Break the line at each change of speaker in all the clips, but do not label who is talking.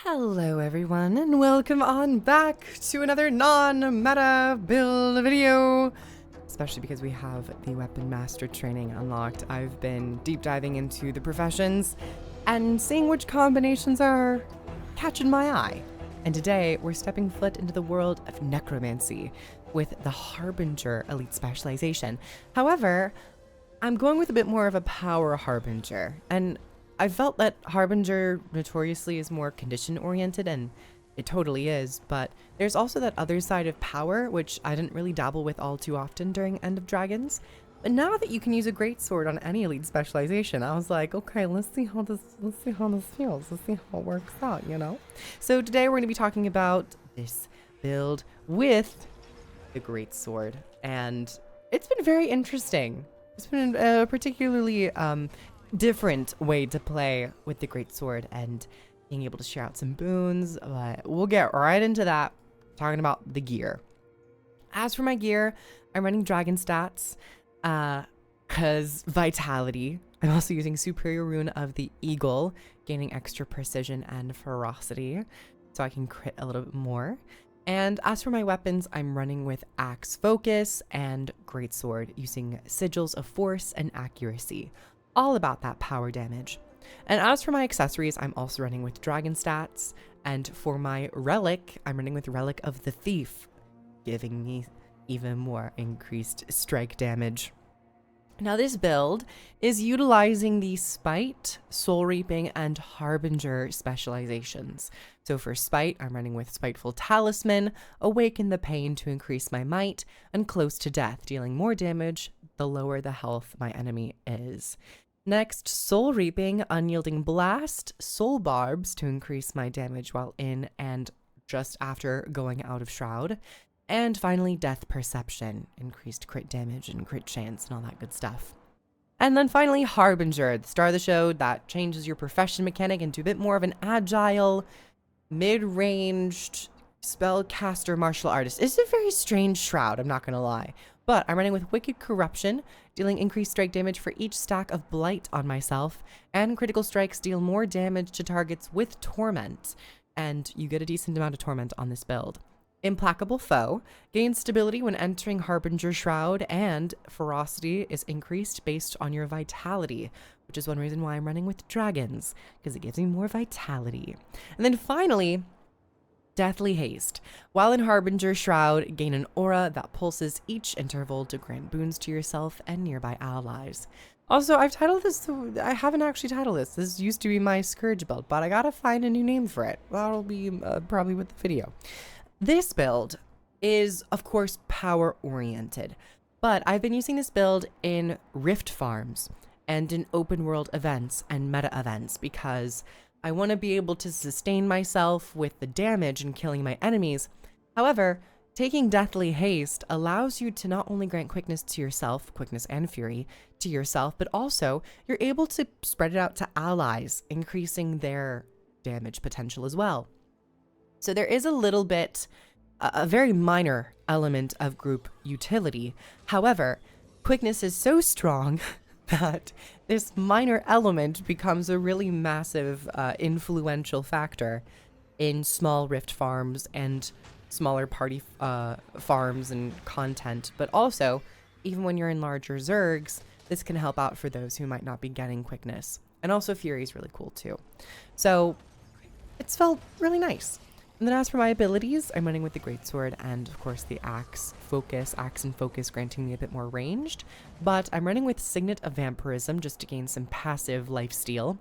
Hello everyone, and welcome on back to another non-meta build video. Especially because we have the Weapon Master training unlocked. I've been deep diving into the professions and seeing which combinations are catching my eye. And today we're stepping foot into the world of Necromancy with the Harbinger elite specialization. However, I'm going with a bit more of a power Harbinger, and I felt that Harbinger notoriously is more condition-oriented, and it totally is, but there's also that other side of power, which I didn't really dabble with all too often during End of Dragons. But now that you can use a Greatsword on any elite specialization, I was like, okay, let's see how this feels. Let's see how it works out, you know? So today we're going to be talking about this build with the Greatsword, and it's been very interesting. It's been a particularly different way to play with the Greatsword and being able to share out some boons, but we'll get right into that, talking about the gear. As for my gear, I'm running dragon stats, cause vitality. I'm also using superior rune of the eagle, gaining extra precision and ferocity, so I can crit a little bit more. And as for my weapons, I'm running with axe focus and greatsword, using sigils of force and accuracy. All about that power damage. And as for my accessories, I'm also running with dragon stats, and for my relic, I'm running with Relic of the Thief, giving me even more increased strike damage. Now this build is utilizing the Spite, Soul Reaping, and Harbinger specializations. So for Spite, I'm running with Spiteful Talisman, Awaken the Pain to increase my might, and Close to Death, dealing more damage the lower the health my enemy is. Next, Soul Reaping, Unyielding Blast, Soul Barbs to increase my damage while in and just after going out of Shroud. And finally, Death Perception, increased crit damage and crit chance and all that good stuff. And then finally, Harbinger, the star of the show that changes your profession mechanic into a bit more of an agile, mid-ranged spellcaster martial artist. It's a very strange shroud, I'm not going to lie. But I'm running with Wicked Corruption, dealing increased strike damage for each stack of Blight on myself, and critical strikes deal more damage to targets with Torment, and you get a decent amount of Torment on this build. Implacable Foe gains stability when entering Harbinger Shroud, and Ferocity is increased based on your Vitality, which is one reason why I'm running with Dragons, because it gives me more Vitality. And then finally, Deathly Haste. While in Harbinger Shroud, gain an aura that pulses each interval to grant boons to yourself and nearby allies. Also, I've titled this, I haven't actually titled this. This used to be my Scourge build, but I gotta find a new name for it. That'll be probably with the video. This build is, of course, power-oriented, but I've been using this build in Rift farms and in open world events and meta events because I want to be able to sustain myself with the damage and killing my enemies. However, taking Deathly Haste allows you to not only grant quickness to yourself, quickness and fury to yourself, but also you're able to spread it out to allies, increasing their damage potential as well. So there is a little bit, a very minor element of group utility. However, quickness is so strong that this minor element becomes a really massive, influential factor in small rift farms and smaller party farms and content. But also, even when you're in larger zergs, this can help out for those who might not be getting quickness. And also Fury is really cool too. So it's felt really nice. And then as for my abilities, I'm running with the Greatsword and, of course, the Axe and Focus granting me a bit more ranged. But I'm running with Signet of Vampirism just to gain some passive lifesteal,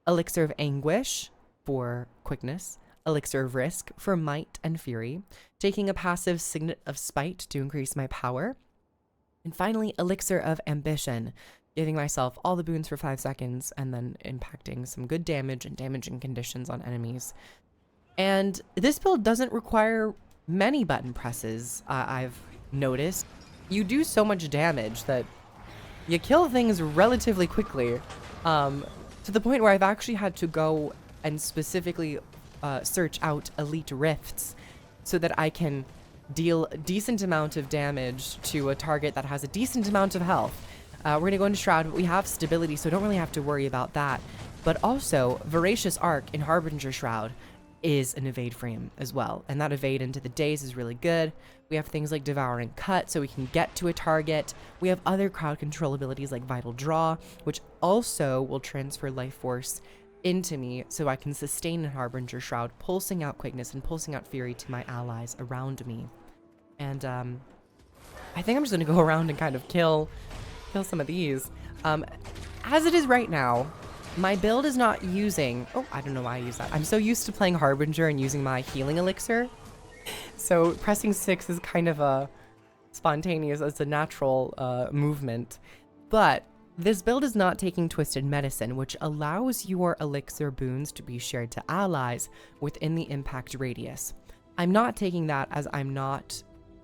Elixir of Anguish for quickness, Elixir of Risk for might and fury, taking a passive Signet of Spite to increase my power, and finally, Elixir of Ambition, giving myself all the boons for 5 seconds and then impacting some good damage and damaging conditions on enemies. And this build doesn't require many button presses, I've noticed. You do so much damage that you kill things relatively quickly, to the point where I've actually had to go and specifically search out elite rifts so that I can deal a decent amount of damage to a target that has a decent amount of health. We're going to go into Shroud, but we have stability, so don't really have to worry about that. But also, Voracious Arc in Harbinger Shroud is an evade frame as well. And that evade into the daze is really good. We have things like Devour and Cut, so we can get to a target. We have other crowd control abilities like Vital Draw, which also will transfer life force into me so I can sustain a Harbinger Shroud, pulsing out quickness and pulsing out fury to my allies around me. And I think I'm just gonna go around and kind of kill some of these. As it is right now, my build is not using, oh, I don't know why I use that. I'm so used to playing Harbinger and using my healing elixir. So pressing 6 is kind of a spontaneous, it's a natural movement. But this build is not taking Twisted Medicine, which allows your elixir boons to be shared to allies within the impact radius. I'm not taking that as I'm not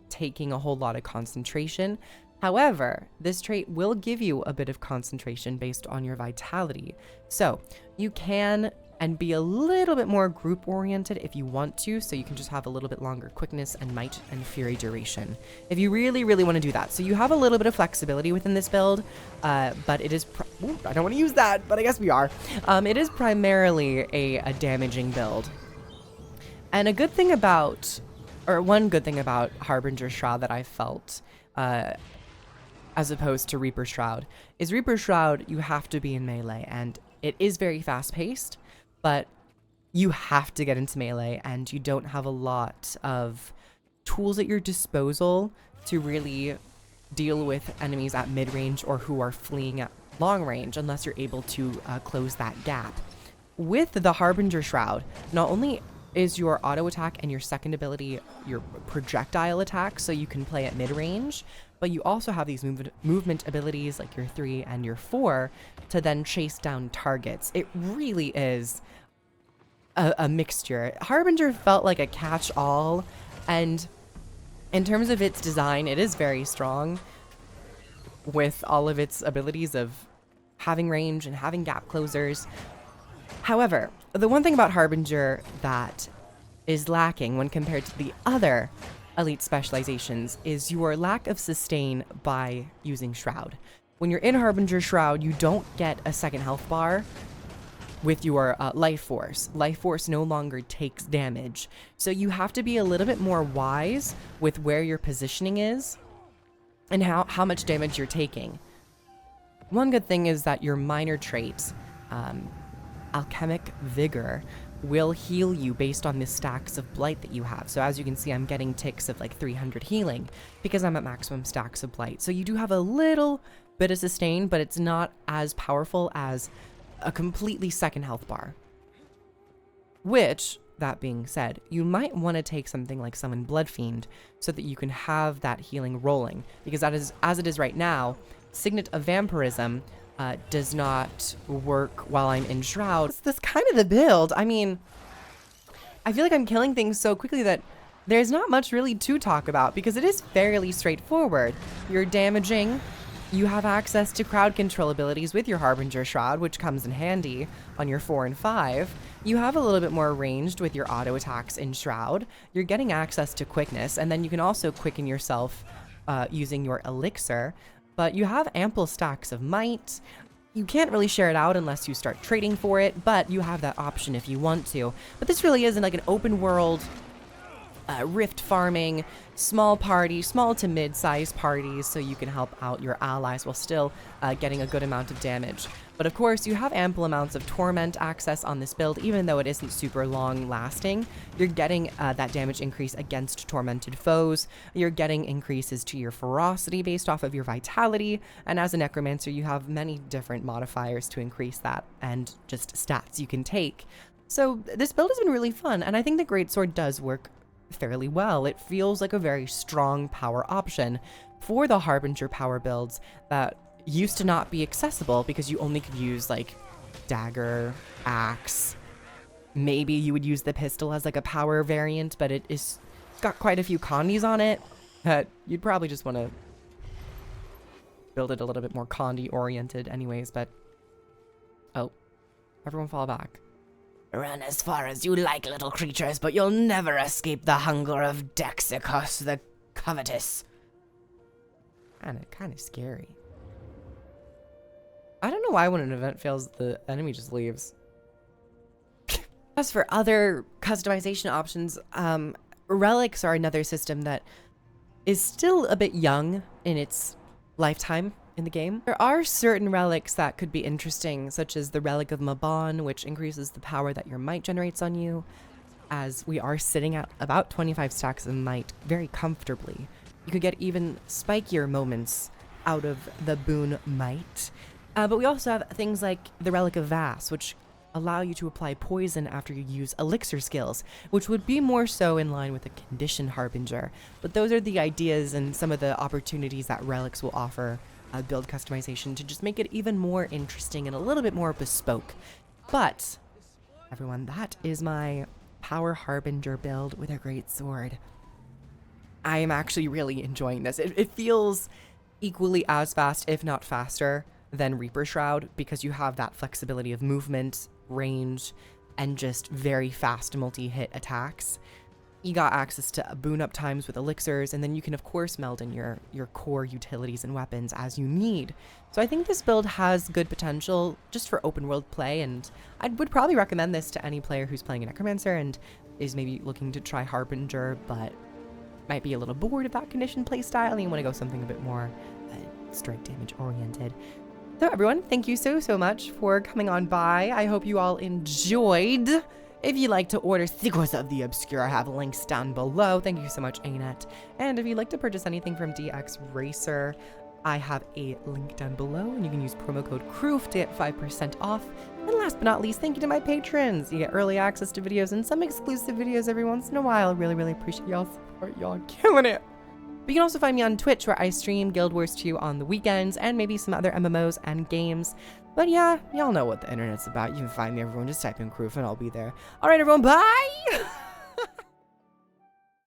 taking a whole lot of concentration. However, this trait will give you a bit of concentration based on your vitality. So you can and be a little bit more group oriented if you want to, so you can just have a little bit longer quickness and might and fury duration if you really, really want to do that. So you have a little bit of flexibility within this build, but it is, I don't want to use that, but I guess we are. It is primarily a damaging build. And a good thing about, or one good thing about Harbinger Shroud that I felt, as opposed to Reaper Shroud, is Reaper Shroud, you have to be in melee, and it is very fast paced, but you have to get into melee, and you don't have a lot of tools at your disposal to really deal with enemies at mid-range or who are fleeing at long range unless you're able to close that gap. With the Harbinger Shroud, not only is your auto attack and your second ability your projectile attack, so you can play at mid-range, but you also have these movement abilities like your 3 and your 4 to then chase down targets. It really is a mixture. Harbinger felt like a catch-all, and in terms of its design, it is very strong with all of its abilities of having range and having gap closers. However, the one thing about Harbinger that is lacking when compared to the other elite specializations is your lack of sustain by using Shroud. When you're in Harbinger Shroud, you don't get a second health bar with your life force. Life force no longer takes damage. So you have to be a little bit more wise with where your positioning is and how much damage you're taking. One good thing is that your minor traits, Alchemic Vigor, will heal you based on the stacks of blight that you have. So as you can see, I'm getting ticks of like 300 healing because I'm at maximum stacks of blight. So you do have a little bit of sustain, but it's not as powerful as a completely second health bar. Which, that being said, you might want to take something like Summon Bloodfiend so that you can have that healing rolling, because that is, as it is right now, Signet of Vampirism does not work while I'm in Shroud. That's kind of the build. I mean, I feel like I'm killing things so quickly that there's not much really to talk about because it is fairly straightforward. You're damaging. You have access to crowd control abilities with your Harbinger Shroud, which comes in handy on your 4 and 5. You have a little bit more ranged with your auto attacks in Shroud. You're getting access to quickness, and then you can also quicken yourself using your elixir. But you have ample stacks of might. You can't really share it out unless you start trading for it, but you have that option if you want to. But this really isn't like an open world rift farming, small to mid-sized parties, so you can help out your allies while still getting a good amount of damage. But of course, you have ample amounts of torment access on this build, even though it isn't super long lasting. You're getting that damage increase against tormented foes. You're getting increases to your ferocity based off of your vitality. And as a necromancer, you have many different modifiers to increase that and just stats you can take. So this build has been really fun, and I think the Greatsword does work fairly well. It feels like a very strong power option for the Harbinger power builds that used to not be accessible because you only could use like dagger, axe. Maybe you would use the pistol as like a power variant, but it's got quite a few condies on it that you'd probably just want to build it a little bit more condi oriented anyways. But oh, everyone fall back.
Run as far as you like, little creatures, but you'll never escape the hunger of Dexicus the Covetous.
Kind of scary. I don't know why when an event fails, the enemy just leaves. As for other customization options, relics are another system that is still a bit young in its lifetime in the game. There are certain relics that could be interesting, such as the Relic of Mabon, which increases the power that your might generates on you, as we are sitting at about 25 stacks of might very comfortably. You could get even spikier moments out of the boon might. But we also have things like the Relic of Vass, which allow you to apply poison after you use elixir skills, which would be more so in line with a condition Harbinger. But those are the ideas and some of the opportunities that relics will offer build customization to just make it even more interesting and a little bit more bespoke. But everyone, that is my power Harbinger build with a Greatsword. I am actually really enjoying this. It feels equally as fast, if not faster, than Reaper Shroud, because you have that flexibility of movement, range, and just very fast multi-hit attacks. You got access to boon up times with elixirs, and then you can of course meld in your core utilities and weapons as you need. So I think this build has good potential just for open world play, and I would probably recommend this to any player who's playing a Necromancer and is maybe looking to try Harbinger, but might be a little bored of that condition playstyle and you want to go something a bit more strike damage oriented. So everyone, thank you so much for coming on by. I hope you all enjoyed. If you'd like to order Secrets of the Obscure, I have links down below. Thank you so much, ArenaNet. And if you'd like to purchase anything from DX Racer, I have a link down below, and you can use promo code KROOF to get 5% off. And last but not least, thank you to my patrons. You get early access to videos and some exclusive videos every once in a while. Really appreciate y'all's support. Y'all killing it. But you can also find me on Twitch, where I stream Guild Wars 2 on the weekends and maybe some other MMOs and games. But yeah, y'all know what the internet's about. You can find me, everyone. Just type in KROOF and I'll be there. All right, everyone. Bye!